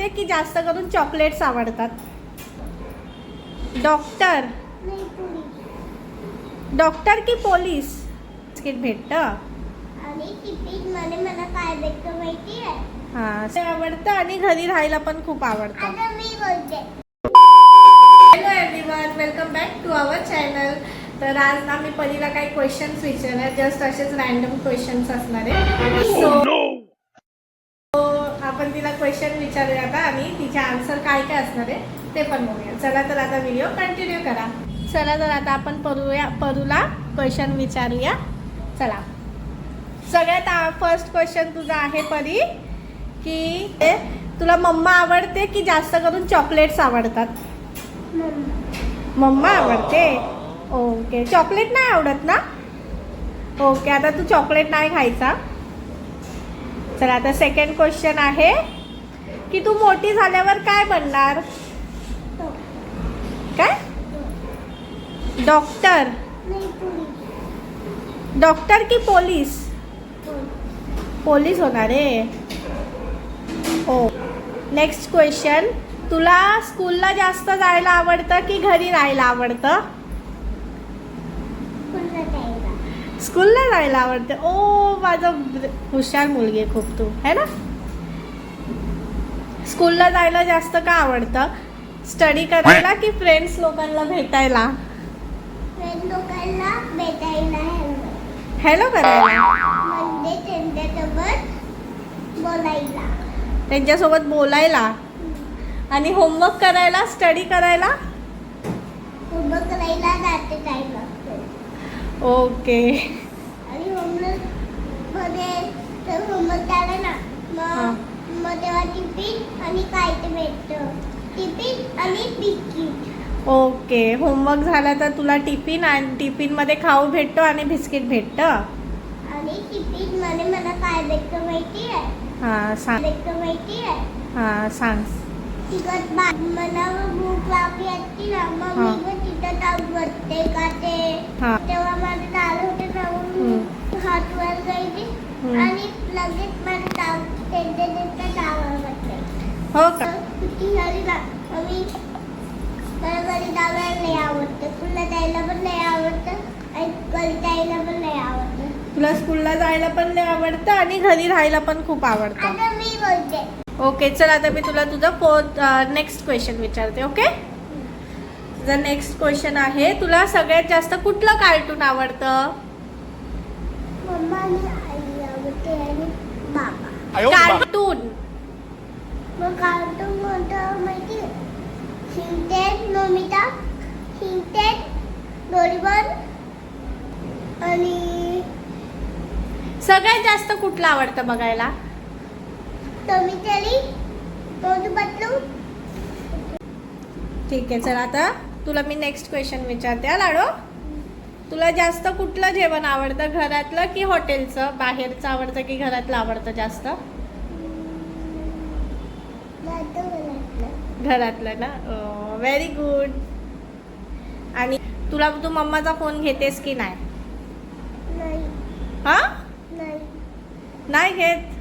आवडते की जास्त करून चॉकलेट्स आवडतात? डॉक्टर डॉक्टर की पोलीस? बिस्किट भेटतं आणि टिफिन मध्ये मला काय भेटतं माहिती आहे? हां, ते आवडतं आणि घरी राहायला पण खूप आवडतं. आता मी बोलते. Hello everyone, welcome back to our channel. तर आज ना मी परीला काही क्वेश्चन्स विचारणार, जस्ट असेच रॅन्डम क्वेश्चन्स असणार आहे. सो आपण तिला क्वेश्चन विचारूया आता आणि तिचे आन्सर काय काय असणार आहे ते पण बघूया. चला तर आता व्हिडिओ कंटिन्यू करा. चला तर आता आपण परूला क्वेश्चन विचारूया. चला, सगळ्यात फर्स्ट क्वेश्चन तुझा आहे परी, की तुला मम्मा आवडते की जास्त करून चॉकलेट्स आवडतात? मम्मा आवडते. ओके, चॉकलेट नाही आवडत ना? ओके, आता तू चॉकलेट नाही खायचा. चला, आता सेकंड क्वेश्चन आहे की तू मोठी झाल्यावर काय बनणार? काय? डॉक्टर डॉक्टर की पोलीस? पोलीस होणार आहे. हो. नेक्स्ट क्वेश्चन, तुला स्कूलला जास्त जायला आवडतं की घरी राहायला आवडतं? स्कूलला जायला आवडते. ओ, माझं हुशार मुलगी आहे खूप तू, है ना? स्कूलला जायला जास्त का आवडतं? स्टडी करायला की फ्रेंड्स लोकांना भेटायला? फ्रेंड लोकांना भेटायला हॅलो करायला, म्हणजे त्यांच्यासोबत बोलायला. त्यांच्यासोबत बोलायला. आणि होमवर्क करायला, स्टडी करायला? होमवर्क करायला जाते टाइम लागतो. ओके. आणि होमवर्क मध्ये तर होमवर्क झालं ना, मग तेव्हा टिफिन आणि काय ते भेटतं, टिफिन आणि बिस्किट. ओके, होमवर्क झाला तर तुला टिफिन आणि टिफिनमध्ये खाऊ भेटतो आणि बिस्किट भेटतं. आणि टिफिन मध्ये मला काय भेटतं माहिती आहे? हां सांग. भेटतं माहिती आहे? हां सांग. तिकट मला भूक लागली असती ना, मग मी पण तिथं जाऊन बसते का ते. हां. तेव्हा माझं दाल होते जाऊन हात वर जायची आणि लगेच माझं डाव त्यांच्या डावर बसते. हो का? किती झाली ना, मी मला घरी डावायला नाही आवडतं, स्कूलला जायला पण नाही आवडतं आणि घरी जायला पण नाही आवडतं. तुला स्कूलला जायला पण लय आवडतं आणि घरी राहायला पण खूप आवडतं. आता मी बोलते. ओके, चल आता मी तुला तुझं नेक्स्ट क्वेश्चन विचारते. ओके, तुझा नेक्स्ट क्वेश्चन आहे, तुला सगळ्यात जास्त कुठलं कार्टून आवडतं? मम्मा आणि आई आवडते आणि बाबा. कार्टून. मग कार्टून कोणतं माहिती आहे? शिनचॅन, नोबिता, शिनचॅन, डोरेमॉन आणि सगळ्यात जास्त कुठलं आवडतं बघायला? Tom and Jerry, Motu Patlu. ठीक आहे, चल आता तुला मी नेक्स्ट क्वेश्चन विचारते. हा लाडो, तुला जास्त कुठलं जेवण आवडतं, घरातलं की हॉटेलचं? बाहेरचं आवडतं की घरातलं आवडतं जास्त? घरातलं ना. Very good. आणि तू मम्माचा फोन घेतेस की नाही? नाही. हा, नाही. नाही घेत.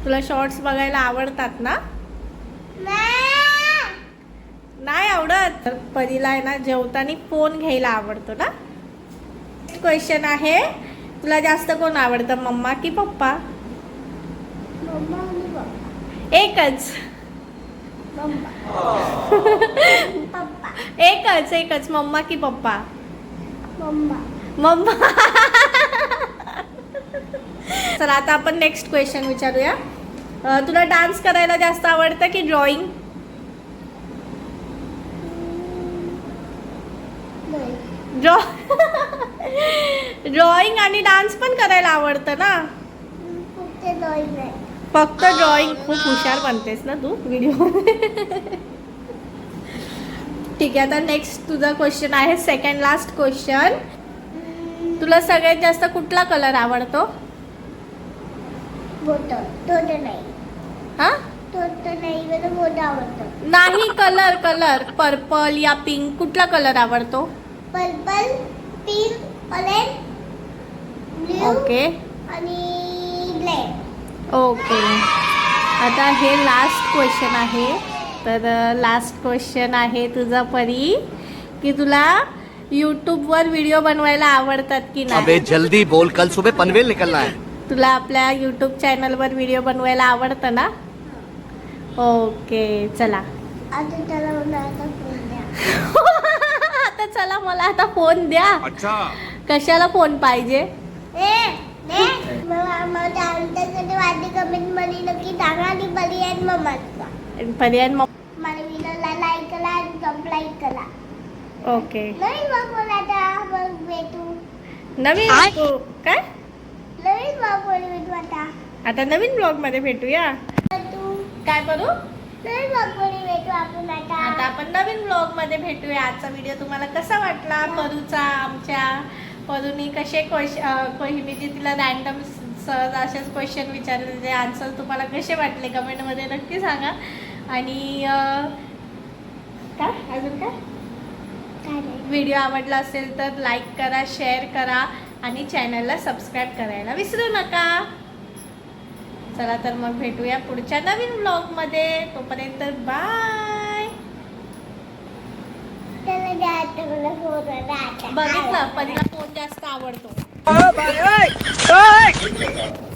तुला शॉर्ट्स बघायला आवडतात ना? नाही आवडत. तर परीला आहे ना जेवताना फोन घ्यायला आवडतो ना. क्वेश्चन आहे, तुला जास्त कोण आवडतं, मम्मा की पप्पा? मम्मा आणि पप्पा. एकच. मम्मा. पप्पा. एकच मम्मा की पप्पा? मम्मा. मम्मा. चला आता आपण नेक्स्ट क्वेश्चन विचारूया. तुला डान्स करायला जास्त आवडतं की ड्रॉइंग? ड्रॉइंग आणि डान्स पण करायला आवडतं ना? फक्त ड्रॉइंग नाही. फक्त ड्रॉइंग. खूप हुशार बनतेस ना तू व्हिडिओ. ठीक आहे, आता नेक्स्ट तुझा क्वेश्चन आहे, सेकंड लास्ट क्वेश्चन. तुला सगळ्यात जास्त कुठला कलर आवडतो? मोठं. छोटं नाही. हा, छोटं नाही, मला मोठं आवडतं. नाही, कलर पर्पल या पिंक, कुठला कलर आवडतो? Purple, pink, orange, blue okay. आणि ब्लॅक. ओके, आता हे लास्ट क्वेश्चन आहे. तर लास्ट क्वेश्चन आहे तुझा परी, की तुला यूट्यूबवर व्हिडिओ बनवायला आवडतात की अबे नाही? जल्दी बोल, कल सुबह पनवेल निकलना है. तुला आपल्या यूट्यूब चॅनलवर व्हिडिओ बनवायला आवडतं ना? ओके, चला. आता त्याला मला आता फोन द्या. आता चला, मला आता फोन द्या. अच्छा. कशाला फोन पाहिजे? मला आमच्याकडे वाटी कमेंट मध्ये नक्की सांगा आणि पर्याय मम्माचा पर्याय मला व्हिडिओला लाईक करा आणि सबस्क्राईब करा. ओके. नाही मग आता मग भेटू. नवीन काय? नवीन मग भेटू आता. आता नवीन ब्लॉग मध्ये भेटूया. तू काय करू? नवीन मग भेटू आपण आता आता. आपण नवीन ब्लॉग मध्ये भेटूया. आजचा व्हिडिओ तुम्हाला कसा वाटला? परूचा, आमच्या परूनी कसे मी जे तिला रॅन्डम सहज असेच क्वेश्चन विचारले, त्याचे आन्सर तुम्हाला कसे वाटले कमेंटमध्ये नक्की सांगा. आणि काय अजून काय? व्हिडिओ आवडला असेल तर लाईक करा, शेअर करा आणि चॅनलला सबस्क्राईब करायला विसरू नका. चला तर मग भेटूया पुढच्या नवीन ब्लॉगमध्ये. तोपर्यंत बाय. त्याला द्यायचं मला फोन आता. बघितलं, परीला फोन जास्त आवडतो. ओय, ओय, ओय.